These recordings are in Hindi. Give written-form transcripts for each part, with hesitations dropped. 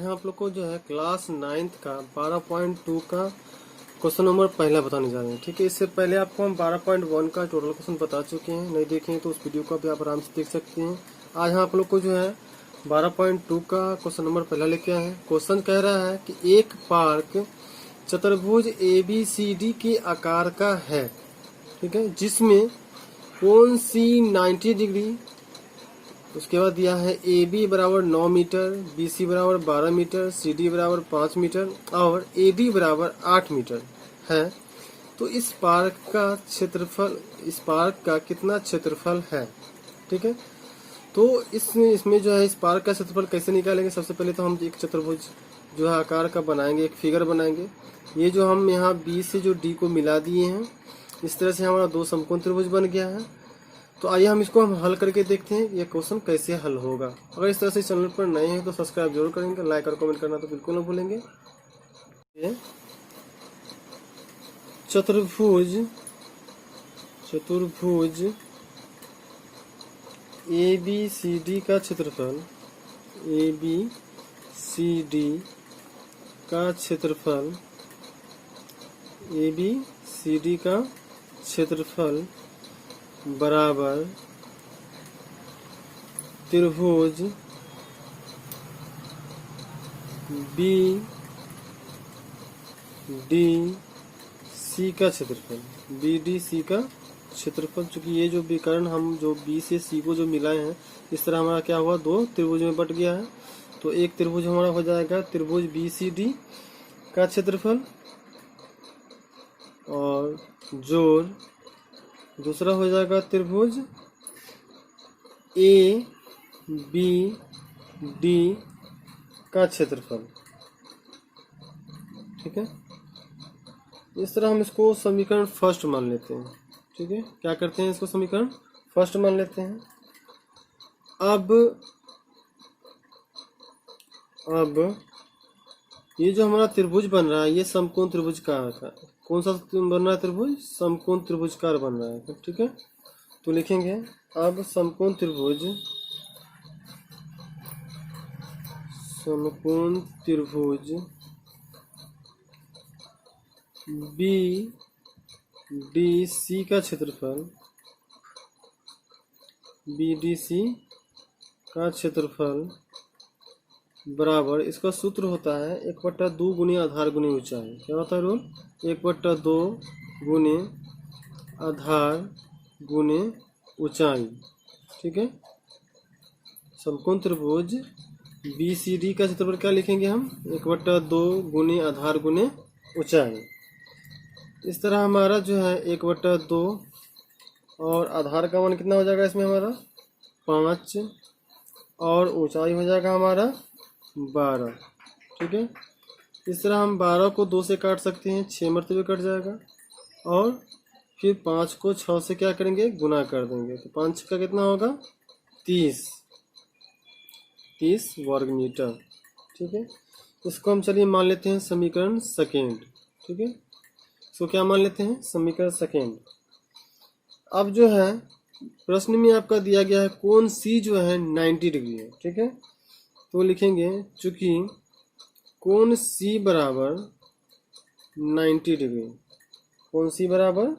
आज आप लोग को जो है क्लास 9th का 12.2 का क्वेश्चन नंबर पहला बताने जा रहे हैं। ठीक है, इससे पहले आपको हम 12.1 का टोटल क्वेश्चन बता चुके हैं। नहीं देखे हैं तो उस वीडियो को भी आप आराम से देख सकते हैं। आज हम आप लोग को जो है 12.2 का क्वेश्चन नंबर पहला लेके आए हैं। क्वेश्चन कह रहा है कि एक पार्क चतुर्भुज ABCD के आकार का है। ठीक है, जिसमें कोण C 90 डिग्री, उसके बाद दिया है AB बराबर 9 मीटर, BC बराबर 12 मीटर, CD बराबर 5 मीटर और AD बराबर 8 मीटर है। तो इस पार्क का कितना क्षेत्रफल है। ठीक है, तो इसमें जो है इस पार्क का क्षेत्रफल कैसे निकालेंगे। सबसे पहले तो हम एक चतुर्भुज जो है आकार का बनाएंगे, एक फिगर बनाएंगे। ये जो हम यहाँ B से जो D को मिला दिए हैं, इस तरह से हमारा दो समकोण त्रिभुज बन गया है। तो आइए हम इसको हल करके देखते हैं ये क्वेश्चन कैसे हल होगा। अगर इस तरह से चैनल पर नए हैं तो सब्सक्राइब जरूर करेंगे, लाइक और कमेंट करना तो बिल्कुल न भूलेंगे। चतुर्भुज ABCD का क्षेत्रफल, ABCD का क्षेत्रफल बराबर त्रिभुज BDC का क्षेत्रफल, BDC का क्षेत्रफल। चूंकि ये जो विकर्ण हम जो B से C को जो मिलाए हैं, इस तरह हमारा क्या हुआ, दो त्रिभुज में बट गया है। तो एक त्रिभुज हमारा हो जाएगा त्रिभुज BCD का क्षेत्रफल और जोड़ दूसरा हो जाएगा त्रिभुज ABD का क्षेत्रफल। ठीक है, इस तरह हम इसको समीकरण फर्स्ट मान लेते हैं। ठीक है, क्या करते हैं, इसको समीकरण फर्स्ट मान लेते हैं। अब ये जो हमारा त्रिभुज बन रहा है, ये समकोण त्रिभुजकार का, कौन सा बन रहा है त्रिभुज, समकोण त्रिभुजकार बन रहा है। ठीक है, तो लिखेंगे अब समकोण त्रिभुज BDC का क्षेत्रफल, बराबर, इसका सूत्र होता है 1/2 गुने आधार गुने ऊंचाई। क्या होता है रूल, 1/2 गुने आधार गुने ऊंचाई। ठीक है, समकोण त्रिभुज BCD का क्षेत्रफल क्या लिखेंगे हम, 1/2 गुने आधार गुने ऊंचाई। इस तरह हमारा जो है 1/2 और आधार का मान कितना हो जाएगा इसमें हमारा 5 और ऊंचाई हो जाएगा हमारा 12। ठीक है, इस तरह हम 12 को 2 से काट सकते हैं, 6 मरतबे कट जाएगा और फिर 5 को 6 से क्या करेंगे, गुना कर देंगे। तो 5 का कितना होगा 30 वर्ग मीटर। ठीक है, इसको हम चलिए मान लेते हैं समीकरण सेकेंड। ठीक है, इसको क्या मान लेते हैं, समीकरण सेकेंड। अब जो है प्रश्न में आपका दिया गया है कोण C जो है 90 डिग्री है। ठीक है, तो लिखेंगे चूंकि कोण C बराबर 90 डिग्री, कोण C बराबर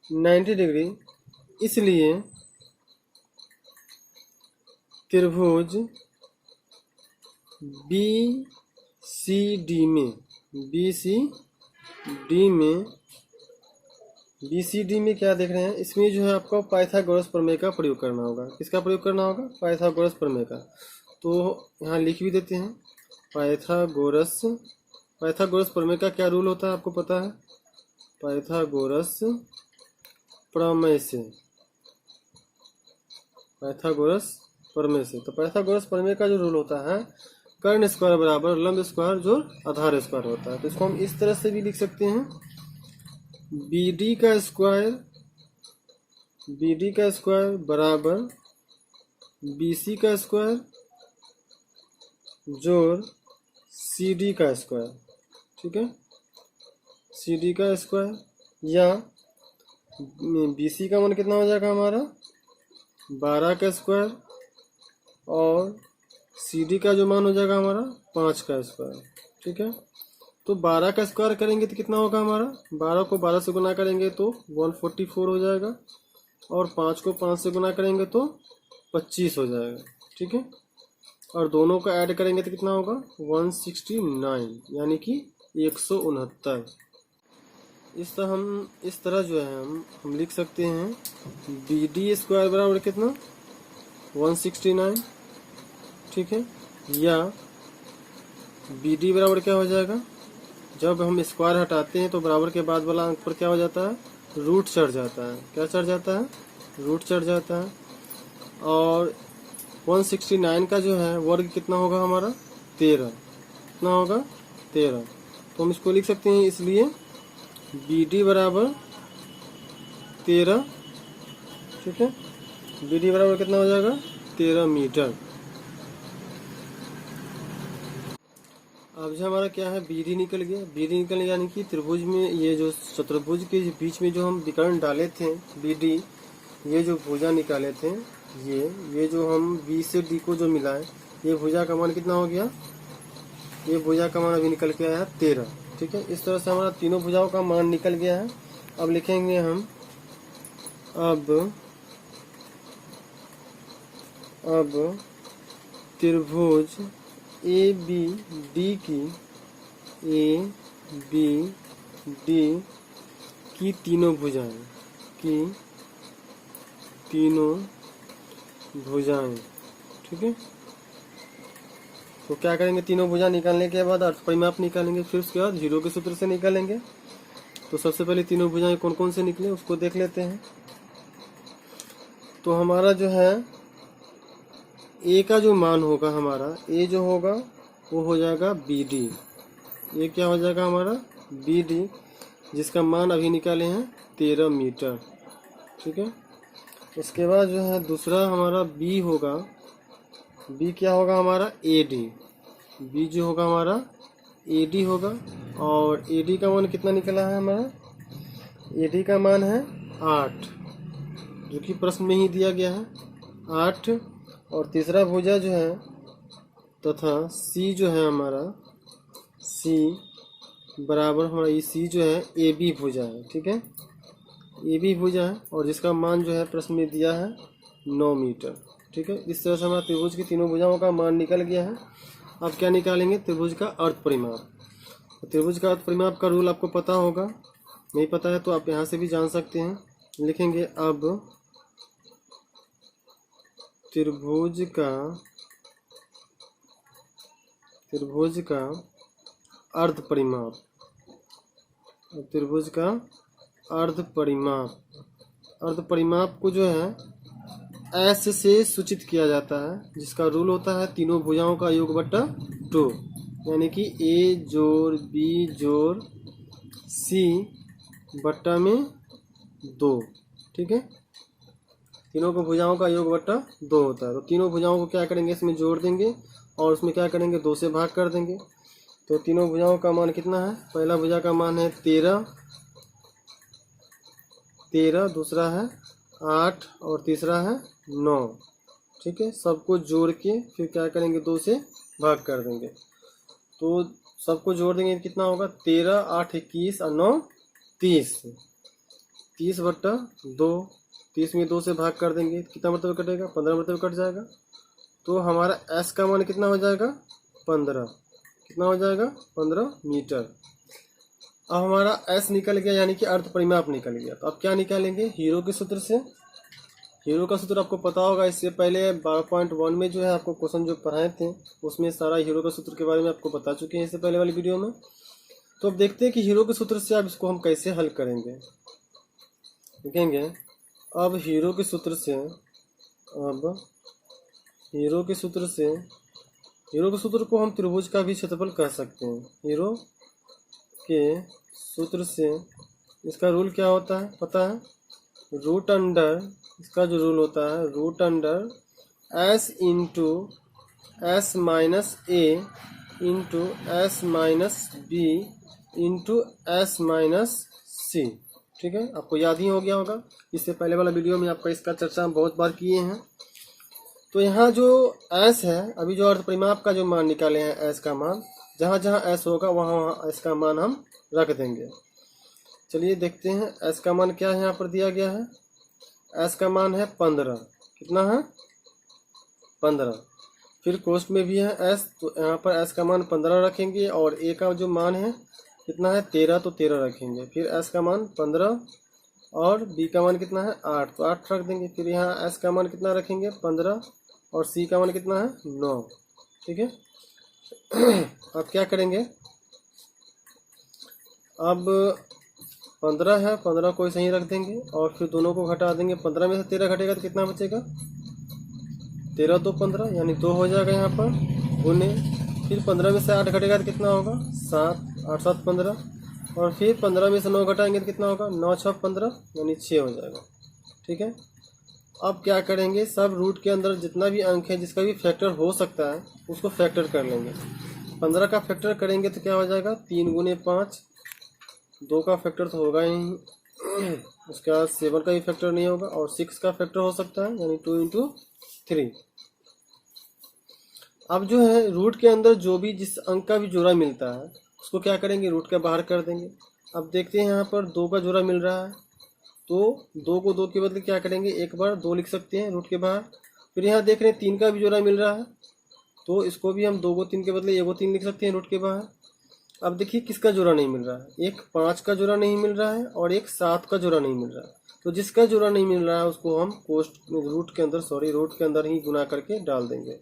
90 डिग्री, इसलिए त्रिभुज BCD में क्या देख रहे हैं, इसमें जो है आपको पाइथागोरस प्रमेय का प्रयोग करना होगा। किसका प्रयोग करना होगा, पाइथागोरस प्रमेय का। तो यहाँ लिख भी देते हैं पाइथागोरस प्रमेय का क्या रूल होता है आपको पता है, पाइथागोरस प्रमेय से। तो पाइथागोरस प्रमेय का जो रूल होता है, कर्ण स्क्वायर बराबर लंब स्क्वायर जो आधार स्क्वायर होता है। तो इसको हम इस तरह से भी लिख सकते हैं, BD का स्क्वायर बराबर BC का स्क्वायर जोड़ CD का स्क्वायर। ठीक है, CD का स्क्वायर, या BC का मान कितना हो जाएगा हमारा 12 का स्क्वायर और CD का जो मान हो जाएगा हमारा 5 का स्क्वायर। ठीक है, तो 12 का स्क्वायर करेंगे तो कितना होगा हमारा, 12 को 12 से गुना करेंगे तो 144 हो जाएगा, और 5 को 5 से गुना करेंगे तो 25 हो जाएगा। ठीक है, और दोनों को ऐड करेंगे तो कितना होगा 169, यानी कि 169। इस तरह जो है हम लिख सकते हैं BD स्क्वायर बराबर कितना 169। ठीक है, या BD बराबर क्या हो जाएगा, जब हम स्क्वायर हटाते हैं तो बराबर के बाद वाला अंक पर क्या हो जाता है, रूट चढ़ जाता है। क्या चढ़ जाता है, रूट चढ़ जाता है। और 169 का जो है वर्ग कितना होगा हमारा 13, कितना होगा 13। तो हम इसको लिख सकते हैं, इसलिए BD बराबर 13। ठीक है, BD बराबर कितना हो जाएगा 13 मीटर। अब जो हमारा क्या है BD निकल गया, BD निकल गया, यानी कि त्रिभुज में ये जो चतुर्भुज के बीच में जो हम विकर्ण डाले थे BD, ये जो भुजा निकाले थे, ये जो हम B से D को जो मिला है, ये भुजा का मान कितना हो गया, ये भुजा का मान अभी निकल के आया 13। ठीक है, इस तरह से हमारा तीनों भुजाओं का मान निकल गया है। अब लिखेंगे हम, अब त्रिभुज ABD की तीनों भुजाएं। ठीक है, तो क्या करेंगे, तीनों भुजा निकालने के बाद अर्थ परिमाप निकालेंगे, फिर उसके बाद जीरो के सूत्र से निकालेंगे। तो सबसे पहले तीनों भुजाएं कौन कौन से निकले उसको देख लेते हैं। तो हमारा जो है A का जो मान होगा हमारा, A जो होगा वो हो जाएगा BD। ये क्या हो जाएगा हमारा BD, जिसका मान अभी निकाले हैं 13 मीटर। ठीक है, उसके बाद जो है दूसरा हमारा B होगा, B क्या होगा हमारा AD। B जो होगा हमारा AD होगा, और AD का मान कितना निकला है हमारा, AD का मान है 8, जो कि प्रश्न में ही दिया गया है 8। और तीसरा भुजा जो है तथा C जो है हमारा, C बराबर हमारा ये C जो है AB भुजा है। ठीक है, AB भुजा है, और जिसका मान जो है प्रश्न में दिया है 9 मीटर। ठीक है, इस तरह से हमारा त्रिभुज की तीनों भुजाओं का मान निकल गया है। अब क्या निकालेंगे, त्रिभुज का अर्थ परिमाप। त्रिभुज का अर्थ परिमाप का रूल आपको पता होगा, नहीं पता है तो आप यहाँ से भी जान सकते हैं। लिखेंगे अब त्रिभुज का अर्ध परिमाप, त्रिभुज का अर्ध परिमाप को जो है S से सूचित किया जाता है, जिसका रूल होता है तीनों भुजाओं का योग बट्टा 2, यानी कि A जोड़ B जोड़ C बट्टा में 2। ठीक है, तीनों को भुजाओं का योग बट्टा 2 होता है। तो तीनों भुजाओं को क्या करेंगे, इसमें जोड़ देंगे और उसमें क्या करेंगे 2 से भाग कर देंगे। तो तीनों भुजाओं का मान कितना है, पहला भुजा का मान है 13, दूसरा है 8 और तीसरा है 9। ठीक है, सबको जोड़ के फिर क्या करेंगे 2 से भाग कर देंगे। तो सबको जोड़ देंगे कितना होगा, 13 8 21 और 9 30, 30 बट्टा 2। 30 में 2 से भाग कर देंगे, कितना मतलब कटेगा, 15 मतलब कट जाएगा। तो हमारा S का मान कितना हो जाएगा 15, कितना हो जाएगा 15 मीटर। अब हमारा S निकल गया, यानी कि अर्थ परिमाप निकल गया। तो अब क्या निकालेंगे, हीरो के सूत्र से। हीरो का सूत्र आपको पता होगा, इससे पहले 12.1 में जो है आपको क्वेश्चन जो पढ़ाए थे उसमें सारा हीरो का सूत्र के बारे में आपको बता चुके हैं इससे पहले वाली वीडियो में। तो अब देखते हैं कि हीरो के सूत्र से अब इसको हम कैसे हल करेंगे। देखेंगे अब हीरो के सूत्र से, हीरो के सूत्र को हम त्रिभुज का भी क्षेत्रफल कह सकते हैं। हीरो के सूत्र से इसका रूल क्या होता है पता है, रूट अंडर, इसका जो रूल होता है root under S into S minus A into S minus B into S minus C। ठीक है, आपको याद ही हो गया होगा, इससे पहले वाला वीडियो में आपका इसका चर्चा हम बहुत बार किए हैं। तो यहाँ जो एस है, अभी जो अर्ध परिमाप का जो मान निकाले हैं एस का मान, जहाँ जहाँ एस होगा वहाँ वहाँ एस का मान हम रख देंगे। चलिए देखते हैं एस का मान क्या है, यहाँ पर दिया गया है। एस का मान है 15। कितना है? 15। फिर कोष्ठ में भी है एस, तो यहाँ पर एस का मान 15 रखेंगे और ए का जो मान है कितना है 13, तो 13 रखेंगे। फिर एस का मान 15 और बी का मान कितना है 8, तो 8 रख देंगे। फिर यहाँ एस का मान कितना रखेंगे 15 और सी का मान कितना है 9। ठीक है। अब क्या करेंगे, अब 15 है, 15 को ऐसे ही रख देंगे और फिर दोनों को घटा देंगे। 15 में से 13 घटेगा तो कितना बचेगा? 13 2 15, यानी 2 हो जाएगा यहाँ पर गुने। फिर 15 में से 8 घटेगा तो कितना होगा? 7, 8 7 15। और फिर 15 में से 9 घटाएंगे तो कितना होगा? 9 6 15, यानी 6 हो जाएगा। ठीक है। अब क्या करेंगे, सब रूट के अंदर जितना भी अंक है जिसका भी फैक्टर हो सकता है उसको फैक्टर कर लेंगे। 15 का फैक्टर करेंगे तो क्या हो जाएगा? 3 गुने 5। 2 का फैक्टर तो होगा ही, उसके बाद 7 का भी फैक्टर नहीं होगा और 6 का फैक्टर हो सकता है, यानी 2 × 3। अब जो है रूट के अंदर जो भी जिस अंक का भी जोड़ा मिलता है उसको क्या करेंगे? रूट के बाहर कर देंगे। अब देखते हैं यहाँ पर 2 का जोड़ा मिल रहा है, तो 2 को 2 के बदले क्या करेंगे? एक बार 2 लिख सकते हैं रूट के बाहर। फिर यहाँ देख रहे हैं 3 का भी जोड़ा मिल रहा है, तो इसको भी हम 2 को 3 के बदले 1 को 3 लिख सकते हैं रूट के बाहर। अब देखिए किसका जोड़ा नहीं मिल रहा है, एक 5 का जोड़ा नहीं मिल रहा है और एक 7 का जोड़ा नहीं मिल रहा है। तो जिसका जोड़ा नहीं मिल रहा है उसको हम रूट के अंदर ही गुना करके डाल देंगे।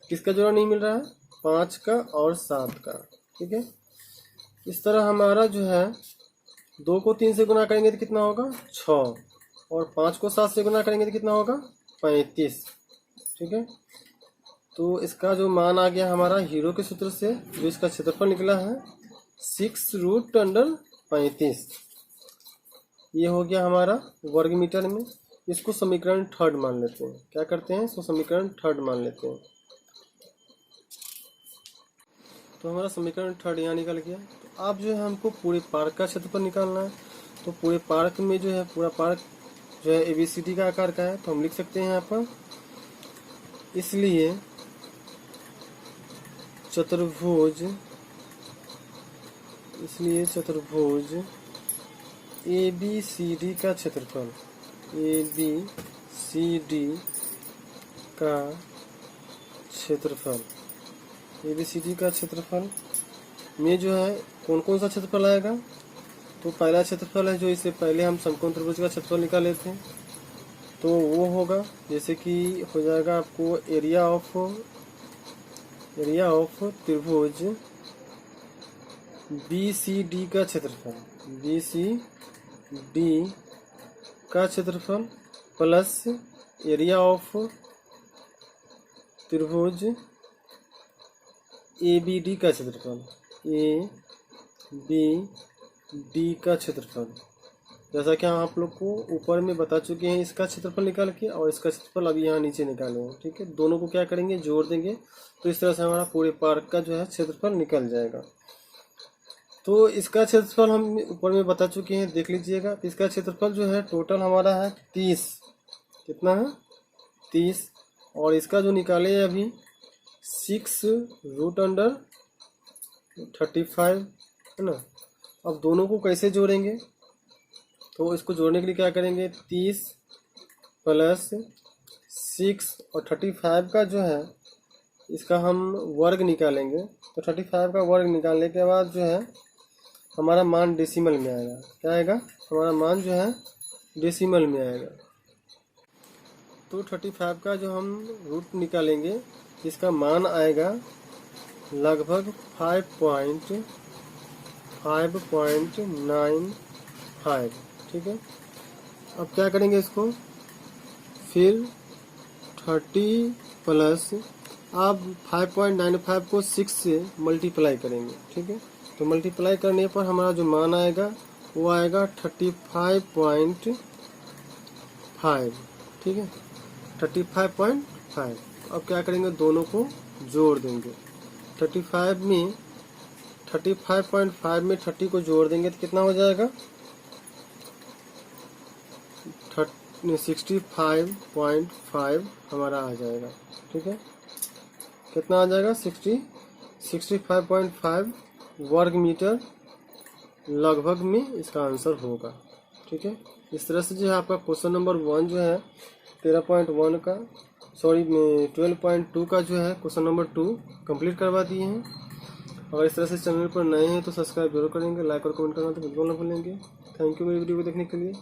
किसका जोड़ा नहीं मिल रहा है? 5 का और 7 का। ठीक है। इस तरह हमारा जो है 2 को 3 से गुना करेंगे तो कितना होगा? 6, और 5 को 7 से गुना करेंगे तो कितना होगा? 35। ठीक है। तो इसका जो मान आ गया हमारा हीरो के सूत्र से, जो इसका क्षेत्रफल निकला है 6√35। ये हो गया हमारा वर्ग मीटर में। इसको समीकरण 3 मान लेते हैं। क्या करते हैं? इसको समीकरण 3 मान लेते हैं। तो हमारा समीकरण 3 यहाँ निकल गया। तो अब जो है हमको पूरे पार्क का क्षेत्रफल निकालना है। तो पूरे पार्क में जो है पूरा पार्क जो है ABCD का आकार का है, तो हम लिख सकते हैं यहाँ पर, इसलिए चतुर्भुज ABCD का क्षेत्रफल, ABCD का क्षेत्रफल, ABCD का क्षेत्रफल में जो है कौन कौन सा क्षेत्रफल आएगा? तो पहला क्षेत्रफल है जो इससे पहले हम समकोण त्रिभुज का क्षेत्रफल निकाले थे, तो वो होगा जैसे कि हो जाएगा आपको एरिया ऑफ त्रिभुज BCD का क्षेत्रफल, BCD का क्षेत्रफल प्लस एरिया ऑफ त्रिभुज ABD का क्षेत्रफल, ABD का क्षेत्रफल। जैसा कि हम आप लोग को ऊपर में बता चुके हैं इसका क्षेत्रफल निकाल के, और इसका क्षेत्रफल अभी यहाँ नीचे निकाले हैं। ठीक है। दोनों को क्या करेंगे? जोड़ देंगे। तो इस तरह से हमारा पूरे पार्क का जो है क्षेत्रफल निकल जाएगा। तो इसका क्षेत्रफल हम ऊपर में बता चुके हैं, देख लीजिएगा। इसका क्षेत्रफल जो है टोटल हमारा है 30। कितना है? 30। और इसका जो निकाले अभी 6√35 है ना। अब दोनों को कैसे जोड़ेंगे? तो इसको जोड़ने के लिए क्या करेंगे? 30 + 6 और 35 का जो है इसका हम वर्ग निकालेंगे। तो 35 का वर्ग निकालने के बाद जो है हमारा मान डेसिमल में आएगा। क्या आएगा? हमारा मान जो है डेसिमल में आएगा। तो 35 का जो हम रूट निकालेंगे इसका मान आएगा लगभग 5.95। ठीक है। अब क्या करेंगे इसको? फिर 30 प्लस, आप 5.95 को 6 से मल्टीप्लाई करेंगे। ठीक है। तो मल्टीप्लाई करने पर हमारा जो मान आएगा वो आएगा 35.5। ठीक है। 35.5। अब क्या करेंगे? दोनों को जोड़ देंगे। 35.5 में 30 को जोड़ देंगे तो कितना हो जाएगा? 65.5 हमारा आ जाएगा। ठीक है, कितना आ जाएगा? 65.5 वर्ग मीटर लगभग में इसका आंसर होगा। ठीक है, इस तरह से जो है आपका क्वेश्चन नंबर 1 जो है 13.1 का 12.2 का जो है क्वेश्चन नंबर 2 कंप्लीट करवा दिए हैं। अगर इस तरह से चैनल पर नए हैं तो सब्सक्राइब जरूर करेंगे, लाइक और कमेंट करना तो बिल्कुल ना भूलेंगे। थैंक यू मेरी वीडियो को देखने के लिए।